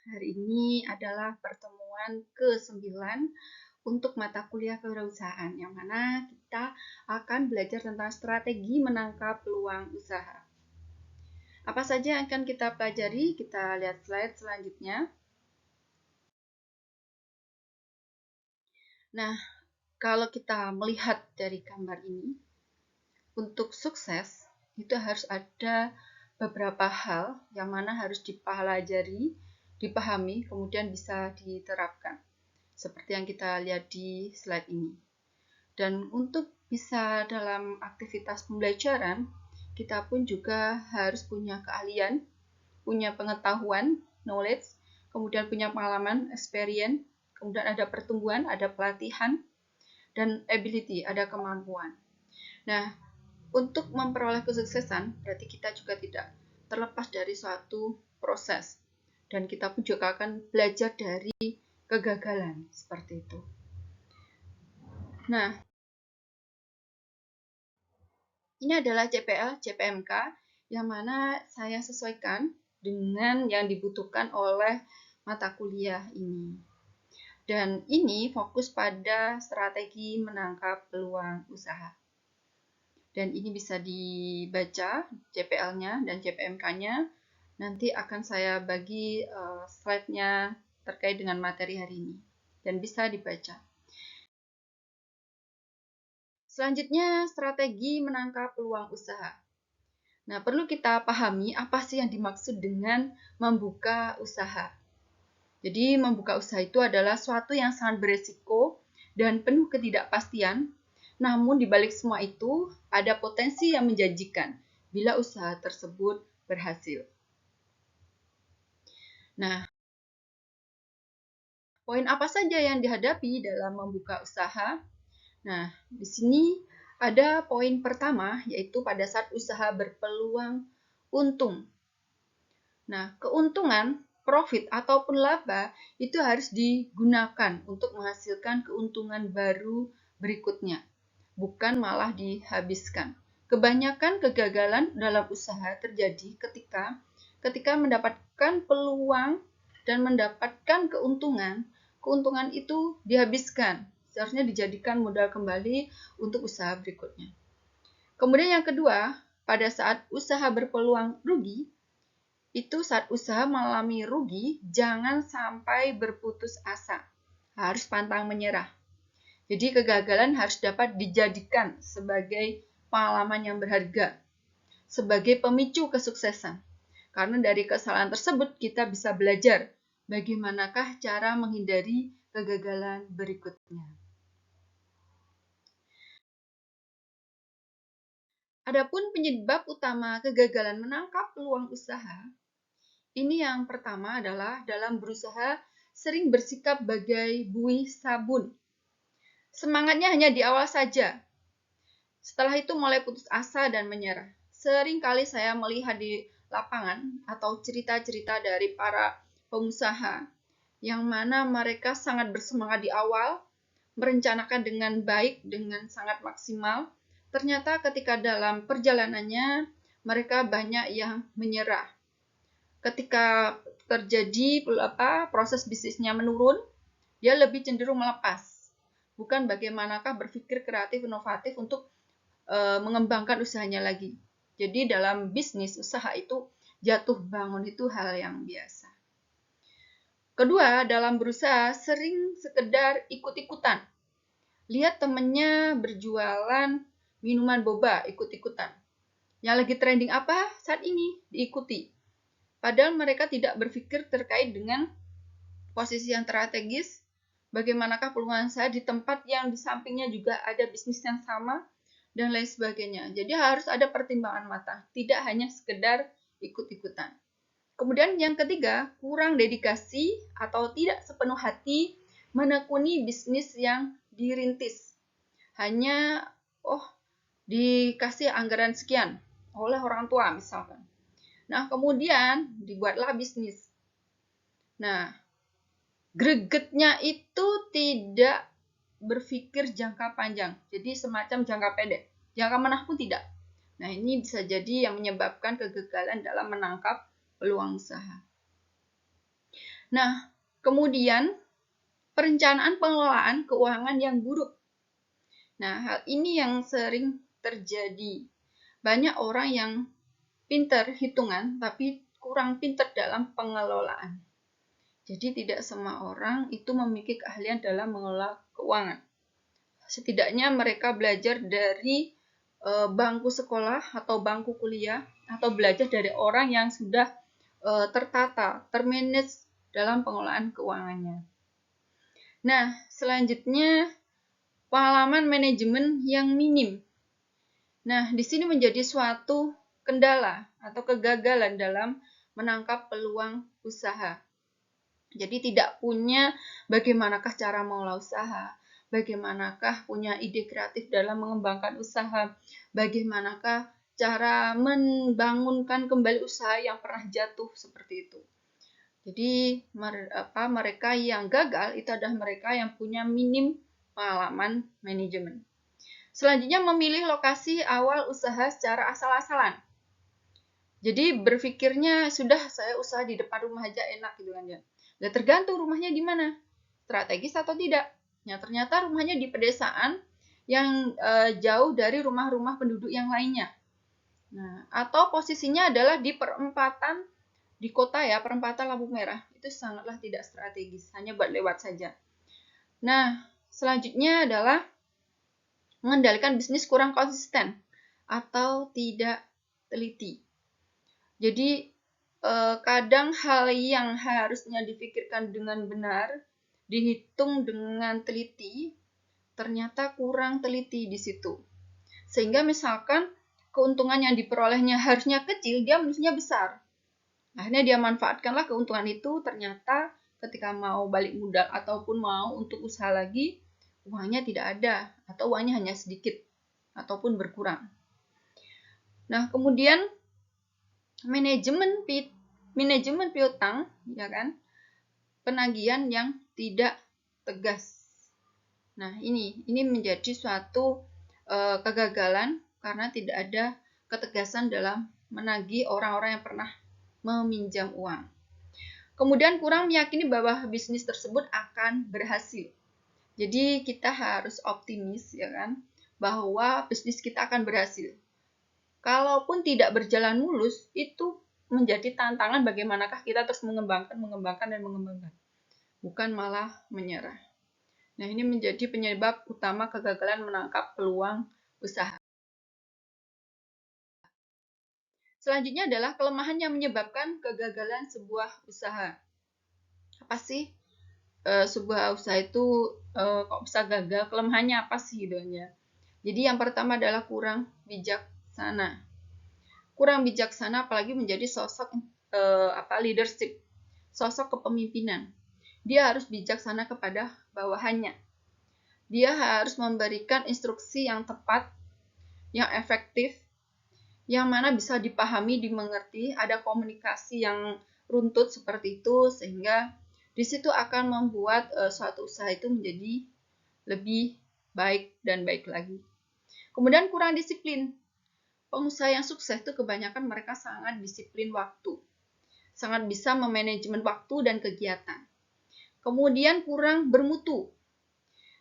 Hari ini adalah pertemuan ke-9 untuk mata kuliah kewirausahaan, yang mana kita akan belajar tentang strategi menangkap peluang usaha. Apa saja yang akan kita pelajari? Kita lihat slide selanjutnya. Nah, kalau kita melihat dari gambar ini, untuk sukses itu harus ada beberapa hal yang mana harus dipelajari, dipahami, kemudian bisa diterapkan. Seperti yang kita lihat di slide ini. Dan untuk bisa dalam aktivitas pembelajaran, kita pun juga harus punya keahlian, punya pengetahuan, knowledge, kemudian punya pengalaman, experience, kemudian ada pertumbuhan, ada pelatihan, dan ability, ada kemampuan. Nah, untuk memperoleh kesuksesan, berarti kita juga tidak terlepas dari suatu proses. Dan kita pun juga akan belajar dari kegagalan, seperti itu. Nah, ini adalah CPL, CPMK, yang mana saya sesuaikan dengan yang dibutuhkan oleh mata kuliah ini. Dan ini fokus pada strategi menangkap peluang usaha. Dan ini bisa dibaca CPL-nya dan CPMK-nya. Nanti akan saya bagi slide-nya terkait dengan materi hari ini. Dan bisa dibaca. Selanjutnya, strategi menangkap peluang usaha. Nah, perlu kita pahami apa sih yang dimaksud dengan membuka usaha. Jadi, membuka usaha itu adalah suatu yang sangat beresiko dan penuh ketidakpastian. Namun, di balik semua itu, ada potensi yang menjanjikan bila usaha tersebut berhasil. Nah, poin apa saja yang dihadapi dalam membuka usaha? Nah, di sini ada poin pertama, yaitu pada saat usaha berpeluang untung. Nah, keuntungan, profit ataupun laba itu harus digunakan untuk menghasilkan keuntungan baru berikutnya, bukan malah dihabiskan. Kebanyakan kegagalan dalam usaha terjadi ketika mendapatkan peluang dan mendapatkan keuntungan itu dihabiskan. Seharusnya dijadikan modal kembali untuk usaha berikutnya. Kemudian yang kedua, pada saat usaha berpeluang rugi, itu saat usaha mengalami rugi, jangan sampai berputus asa. Harus pantang menyerah. Jadi kegagalan harus dapat dijadikan sebagai pengalaman yang berharga, sebagai pemicu kesuksesan. Karena dari kesalahan tersebut kita bisa belajar bagaimanakah cara menghindari kegagalan berikutnya. Adapun penyebab utama kegagalan menangkap peluang usaha, ini yang pertama adalah dalam berusaha sering bersikap bagai buih sabun. Semangatnya hanya di awal saja. Setelah itu mulai putus asa dan menyerah. Sering kali saya melihat di lapangan atau cerita-cerita dari para pengusaha yang mana mereka sangat bersemangat di awal, merencanakan dengan baik, dengan sangat maksimal. Ternyata ketika dalam perjalanannya mereka banyak yang menyerah. Ketika terjadi proses bisnisnya menurun, dia lebih cenderung melepas. Bukan bagaimanakah berpikir kreatif, inovatif untuk mengembangkan usahanya lagi. Jadi dalam bisnis usaha itu jatuh bangun itu hal yang biasa. Kedua, dalam berusaha sering sekedar ikut-ikutan. Lihat temennya berjualan minuman boba, ikut-ikutan. Yang lagi trending apa saat ini, diikuti. Padahal mereka tidak berpikir terkait dengan posisi yang strategis, bagaimanakah peluang saya di tempat yang di sampingnya juga ada bisnis yang sama, dan lain sebagainya. Jadi harus ada pertimbangan matang, tidak hanya sekedar ikut-ikutan. Kemudian yang ketiga, kurang dedikasi atau tidak sepenuh hati menekuni bisnis yang dirintis. Hanya, dikasih anggaran sekian oleh orang tua misalkan. Nah, kemudian dibuatlah bisnis. Nah, gregetnya itu tidak berpikir jangka panjang. Jadi semacam jangka pendek. Jangka menengah pun tidak. Nah, ini bisa jadi yang menyebabkan kegagalan dalam menangkap peluang usaha. Nah, kemudian perencanaan pengelolaan keuangan yang buruk. Nah, hal ini yang sering terjadi. Banyak orang yang pintar hitungan, tapi kurang pintar dalam pengelolaan. Jadi tidak semua orang itu memiliki keahlian dalam mengelola keuangan. Setidaknya mereka belajar dari bangku sekolah atau bangku kuliah, atau belajar dari orang yang sudah tertata, termanage dalam pengelolaan keuangannya. Nah, selanjutnya pengalaman manajemen yang minim. Nah, di sini menjadi suatu kendala atau kegagalan dalam menangkap peluang usaha. Jadi tidak punya bagaimanakah cara mengelola usaha, bagaimanakah punya ide kreatif dalam mengembangkan usaha, bagaimanakah cara membangunkan kembali usaha yang pernah jatuh seperti itu. Jadi mereka yang gagal itu adalah mereka yang punya minim pengalaman manajemen. Selanjutnya memilih lokasi awal usaha secara asal-asalan. Jadi berpikirnya sudah saya usaha di depan rumah aja enak gitu kan ya. Nah, tergantung rumahnya di mana, strategis atau tidak. Nah, ternyata rumahnya di pedesaan yang jauh dari rumah-rumah penduduk yang lainnya. Nah, atau posisinya adalah di perempatan di kota ya, perempatan lampu merah. Itu sangatlah tidak strategis, hanya buat lewat saja. Nah, selanjutnya adalah mengendalikan bisnis kurang konsisten atau tidak teliti. Jadi kadang hal yang harusnya dipikirkan dengan benar, dihitung dengan teliti, ternyata kurang teliti di situ. Sehingga misalkan keuntungan yang diperolehnya harusnya kecil, dia mestinya besar. Akhirnya dia manfaatkanlah keuntungan itu, ternyata ketika mau balik modal ataupun mau untuk usaha lagi, uangnya tidak ada atau uangnya hanya sedikit ataupun berkurang. Nah, kemudian manajemen piutang, ya kan, penagihan yang tidak tegas. Nah, ini menjadi suatu kegagalan karena tidak ada ketegasan dalam menagih orang-orang yang pernah meminjam uang. Kemudian kurang meyakini bahwa bisnis tersebut akan berhasil. Jadi kita harus optimis ya kan, bahwa bisnis kita akan berhasil. Kalaupun tidak berjalan mulus, itu menjadi tantangan bagaimanakah kita terus mengembangkan, bukan malah menyerah. Nah, ini menjadi penyebab utama kegagalan menangkap peluang usaha. Selanjutnya adalah kelemahan yang menyebabkan kegagalan sebuah usaha. Apa sih sebuah usaha itu kok bisa gagal? Kelemahannya apa sih gitu ya? Jadi yang pertama adalah kurang bijaksana. Kurang bijaksana apalagi menjadi sosok leadership, sosok kepemimpinan. Dia harus bijaksana kepada bawahannya. Dia harus memberikan instruksi yang tepat, yang efektif, yang mana bisa dipahami, dimengerti, ada komunikasi yang runtut seperti itu, sehingga di situ akan membuat suatu usaha itu menjadi lebih baik dan baik lagi. Kemudian kurang disiplin. Pengusaha yang sukses itu kebanyakan mereka sangat disiplin waktu, sangat bisa memanajemen waktu dan kegiatan. Kemudian kurang bermutu.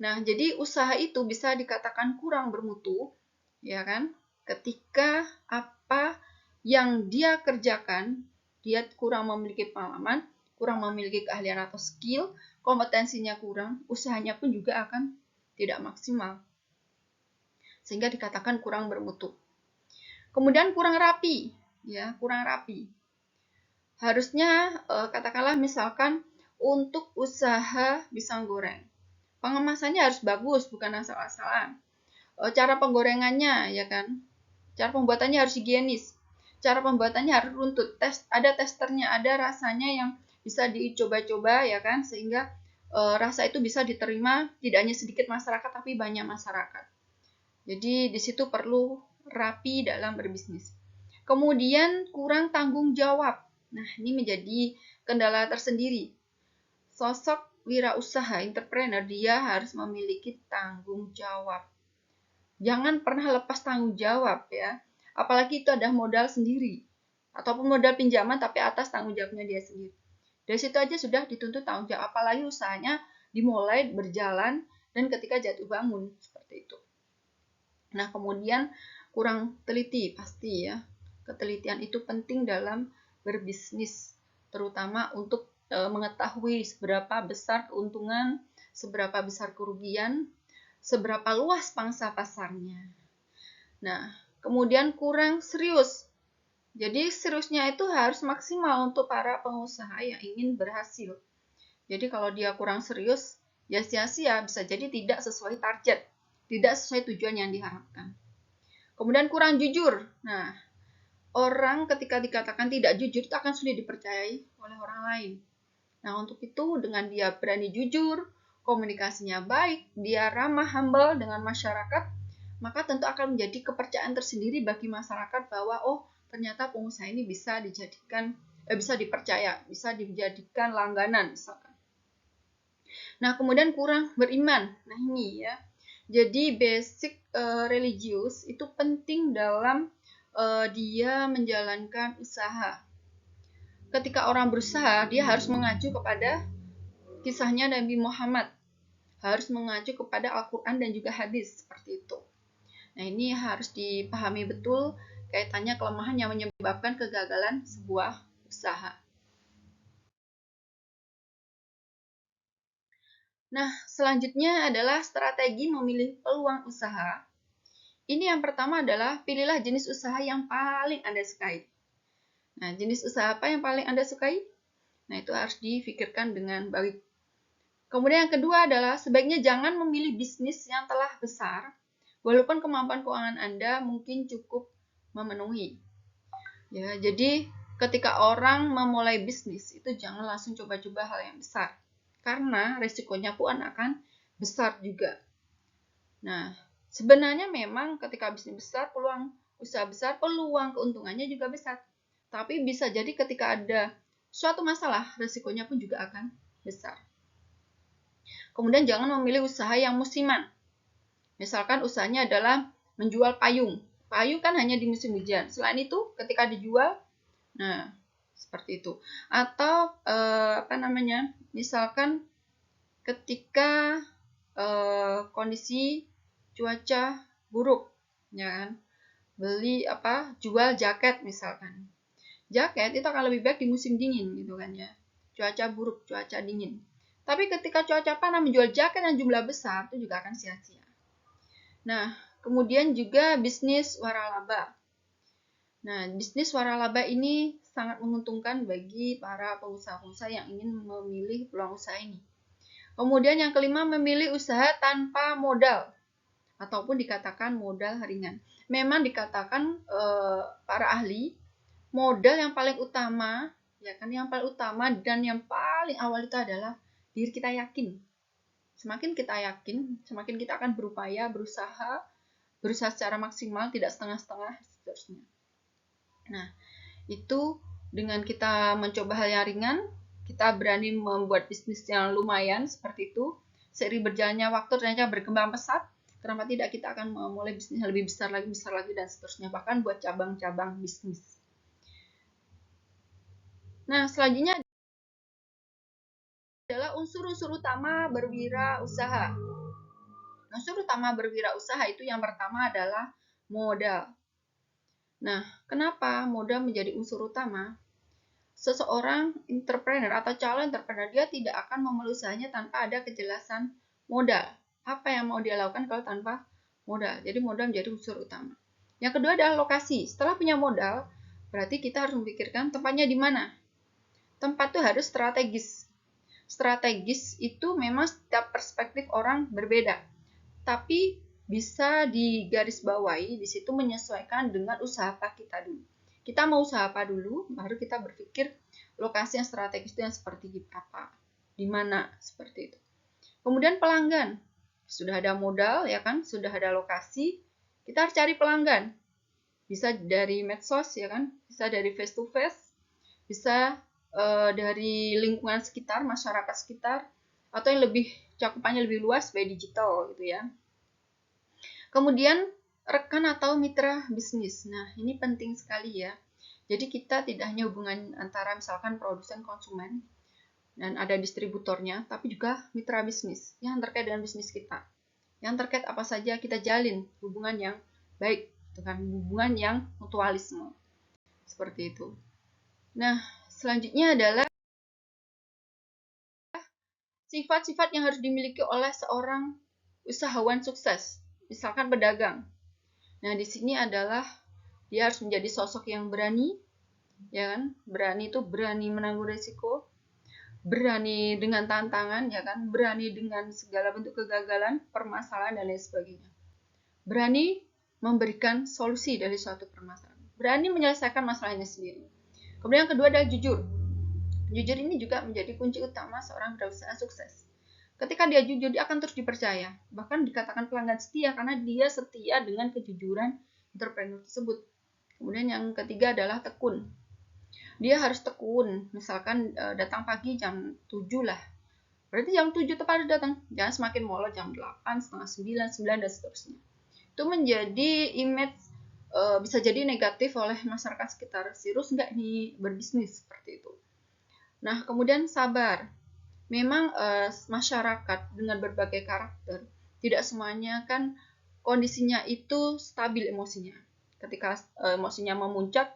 Nah, jadi usaha itu bisa dikatakan kurang bermutu, ya kan? Ketika apa yang dia kerjakan, dia kurang memiliki pengalaman, kurang memiliki keahlian atau skill, kompetensinya kurang, usahanya pun juga akan tidak maksimal. Sehingga dikatakan kurang bermutu. Kemudian kurang rapi, ya, kurang rapi. Harusnya katakanlah misalkan untuk usaha pisang goreng, pengemasannya harus bagus, bukan asal-asalan. Cara penggorengannya, ya kan, cara pembuatannya harus higienis, cara pembuatannya harus runtut, ada testernya, ada rasanya yang bisa dicoba-coba, ya kan, sehingga rasa itu bisa diterima tidak hanya sedikit masyarakat tapi banyak masyarakat. Jadi di situ perlu rapi dalam berbisnis. Kemudian kurang tanggung jawab. Nah, ini menjadi kendala tersendiri. Sosok wirausaha, entrepreneur, dia harus memiliki tanggung jawab. Jangan pernah lepas tanggung jawab ya. Apalagi itu ada modal sendiri. Ataupun modal pinjaman tapi atas tanggung jawabnya dia sendiri. Dari situ aja sudah dituntut tanggung jawab, apalagi usahanya dimulai berjalan dan ketika jatuh bangun seperti itu. Nah, kemudian kurang teliti pasti ya. Ketelitian itu penting dalam berbisnis, terutama untuk mengetahui seberapa besar keuntungan, seberapa besar kerugian, seberapa luas pangsa pasarnya. Nah, kemudian kurang serius. Jadi seriusnya itu harus maksimal untuk para pengusaha yang ingin berhasil. Jadi kalau dia kurang serius, ya sia-sia, bisa jadi tidak sesuai target, tidak sesuai tujuan yang diharapkan. Kemudian kurang jujur. Nah, orang ketika dikatakan tidak jujur itu akan sulit dipercayai oleh orang lain. Nah, untuk itu dengan dia berani jujur, komunikasinya baik, dia ramah, humble dengan masyarakat, maka tentu akan menjadi kepercayaan tersendiri bagi masyarakat bahwa oh, ternyata pengusaha ini bisa dipercaya, bisa dijadikan langganan misalkan. Nah, kemudian kurang beriman. Nah, ini ya. Jadi basic religius itu penting dalam dia menjalankan usaha. Ketika orang berusaha, dia harus mengacu kepada kisahnya Nabi Muhammad, harus mengacu kepada Al-Quran dan juga hadis seperti itu. Nah, ini harus dipahami betul kaitannya kelemahan yang menyebabkan kegagalan sebuah usaha. Nah, selanjutnya adalah strategi memilih peluang usaha. Ini yang pertama adalah pilihlah jenis usaha yang paling Anda sukai. Nah, jenis usaha apa yang paling Anda sukai? Nah, itu harus difikirkan dengan baik. Kemudian yang kedua adalah sebaiknya jangan memilih bisnis yang telah besar, walaupun kemampuan keuangan Anda mungkin cukup memenuhi. Ya, jadi ketika orang memulai bisnis itu jangan langsung coba-coba hal yang besar, karena resikonya pun akan besar juga. Nah, sebenarnya memang ketika bisnis besar, peluang usaha besar, peluang keuntungannya juga besar. Tapi bisa jadi ketika ada suatu masalah, resikonya pun juga akan besar. Kemudian jangan memilih usaha yang musiman. Misalkan usahanya adalah menjual payung. Payung kan hanya di musim hujan. Selain itu, ketika dijual, nah seperti itu. Atau misalkan ketika kondisi cuaca buruk, ya kan, jual jaket misalkan. Jaket itu akan lebih baik di musim dingin gitu kan ya, cuaca buruk, cuaca dingin. Tapi ketika cuaca panas menjual jaket yang jumlah besar itu juga akan sia-sia. Nah, kemudian juga bisnis waralaba. Nah, bisnis waralaba ini sangat menguntungkan bagi para pengusaha-pengusaha yang ingin memilih peluang usaha ini. Kemudian yang kelima, memilih usaha tanpa modal ataupun dikatakan modal ringan. Memang dikatakan para ahli, modal yang paling utama, ya kan, yang paling utama dan yang paling awal itu adalah diri kita yakin. Semakin kita yakin, semakin kita akan berupaya, berusaha secara maksimal, tidak setengah-setengah, seterusnya. Nah, itu dengan kita mencoba hal yang ringan, kita berani membuat bisnis yang lumayan seperti itu. Seiring berjalannya waktu ternyata berkembang pesat. Kenapa tidak kita akan memulai bisnis yang lebih besar lagi dan seterusnya, bahkan buat cabang-cabang bisnis. Nah, selanjutnya adalah unsur-unsur utama berwirausaha. Unsur utama berwirausaha itu yang pertama adalah modal. Nah, kenapa modal menjadi unsur utama? Seseorang entrepreneur atau calon entrepreneur, dia tidak akan memulai usahanya tanpa ada kejelasan modal. Apa yang mau dia lakukan kalau tanpa modal? Jadi modal menjadi unsur utama. Yang kedua adalah lokasi. Setelah punya modal, berarti kita harus memikirkan tempatnya di mana. Tempat itu harus strategis. Strategis itu memang setiap perspektif orang berbeda. Tapi bisa digarisbawahi, di situ menyesuaikan dengan usaha apa kita dulu. Kita mau usaha apa dulu, baru kita berpikir lokasi yang strategis itu yang seperti apa, di mana, seperti itu. Kemudian pelanggan, sudah ada modal, ya kan, sudah ada lokasi, kita harus cari pelanggan. Bisa dari medsos, ya kan, bisa dari face to face, bisa dari lingkungan sekitar, masyarakat sekitar, atau yang lebih cakupannya lebih luas by digital gitu ya. Kemudian rekan atau mitra bisnis. Nah, ini penting sekali ya. Jadi kita tidak hanya hubungan antara misalkan produsen konsumen, dan ada distributornya, tapi juga mitra bisnis yang terkait dengan bisnis kita. Yang terkait apa saja kita jalin hubungan yang baik, dengan hubungan yang mutualisme. Seperti itu. Nah, selanjutnya adalah sifat-sifat yang harus dimiliki oleh seorang usahawan sukses, misalkan pedagang. Nah, di sini adalah dia harus menjadi sosok yang berani, ya kan? Berani itu berani menanggung risiko, berani dengan tantangan, ya kan? Berani dengan segala bentuk kegagalan, permasalahan dan lain sebagainya. Berani memberikan solusi dari suatu permasalahan. Berani menyelesaikan masalahnya sendiri. Kemudian yang kedua adalah jujur. Jujur ini juga menjadi kunci utama seorang berusaha sukses. Ketika dia jujur, dia akan terus dipercaya. Bahkan dikatakan pelanggan setia karena dia setia dengan kejujuran entrepreneur tersebut. Kemudian yang ketiga adalah tekun. Dia harus tekun. Misalkan datang pagi jam 7 lah. Berarti jam 7 tepat harus datang. Jangan semakin molor jam 8, setengah 9, 9 dan seterusnya. Itu menjadi image bisa jadi negatif oleh masyarakat sekitar. Serius nggak nih berbisnis seperti itu. Nah, kemudian sabar. Memang masyarakat dengan berbagai karakter, tidak semuanya kan kondisinya itu stabil emosinya. Ketika emosinya memuncak,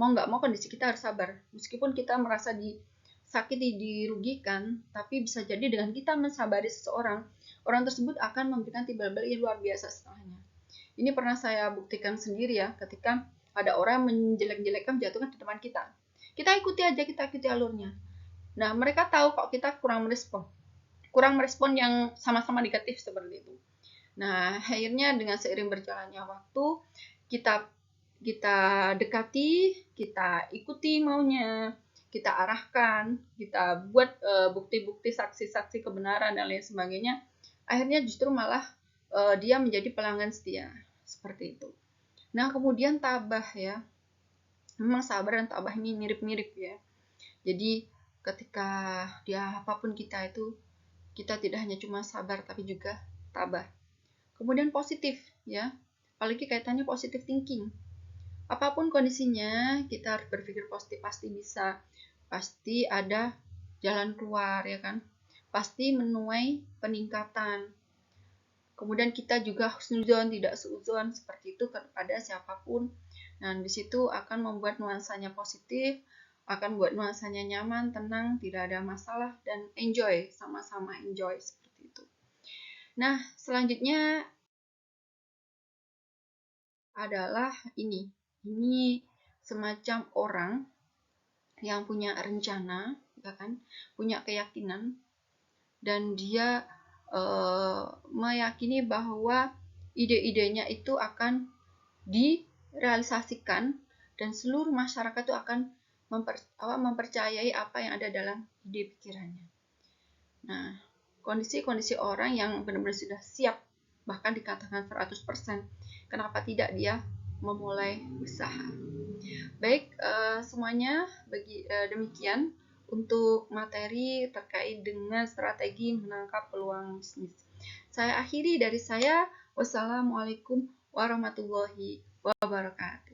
mau nggak mau kondisi kita harus sabar. Meskipun kita merasa disakiti, dirugikan, tapi bisa jadi dengan kita mensabari seseorang, orang tersebut akan memberikan timbal balik yang luar biasa setelahnya. Ini pernah saya buktikan sendiri ya, ketika ada orang menjelek-jelekkan, menjatuhkan di depan kita. Kita ikuti aja, kita ikuti alurnya. Nah, mereka tahu kok kita kurang merespon yang sama-sama negatif seperti itu. Nah, akhirnya dengan seiring berjalannya waktu, kita dekati, kita ikuti maunya, kita arahkan, kita buat bukti-bukti saksi-saksi kebenaran dan lain sebagainya. Akhirnya justru malah dia menjadi pelanggan setia, seperti itu. Nah, kemudian tabah ya. Memang sabar dan tabah ini mirip-mirip ya. Jadi ketika dia apapun kita itu, kita tidak hanya cuma sabar tapi juga tabah. Kemudian positif ya, apalagi kaitannya positive thinking. Apapun kondisinya, kita harus berpikir positif, pasti bisa, pasti ada jalan keluar ya kan, pasti menuai peningkatan. Kemudian kita juga husnuzon, tidak seuzon seperti itu kepada siapapun. Nah, di situ akan membuat nuansanya positif, akan buat nuansanya nyaman, tenang, tidak ada masalah, dan enjoy, sama-sama enjoy seperti itu. Nah, selanjutnya adalah ini semacam orang yang punya rencana, ya kan, punya keyakinan, dan dia meyakini bahwa ide-idenya itu akan direalisasikan dan seluruh masyarakat itu akan mempercayai apa yang ada dalam ide pikirannya. Nah, kondisi-kondisi orang yang benar-benar sudah siap, bahkan dikatakan 100%, kenapa tidak dia memulai usaha. Baik, semuanya demikian untuk materi terkait dengan strategi menangkap peluang bisnis. Saya akhiri dari saya. Wassalamualaikum warahmatullahi wabarakatuh.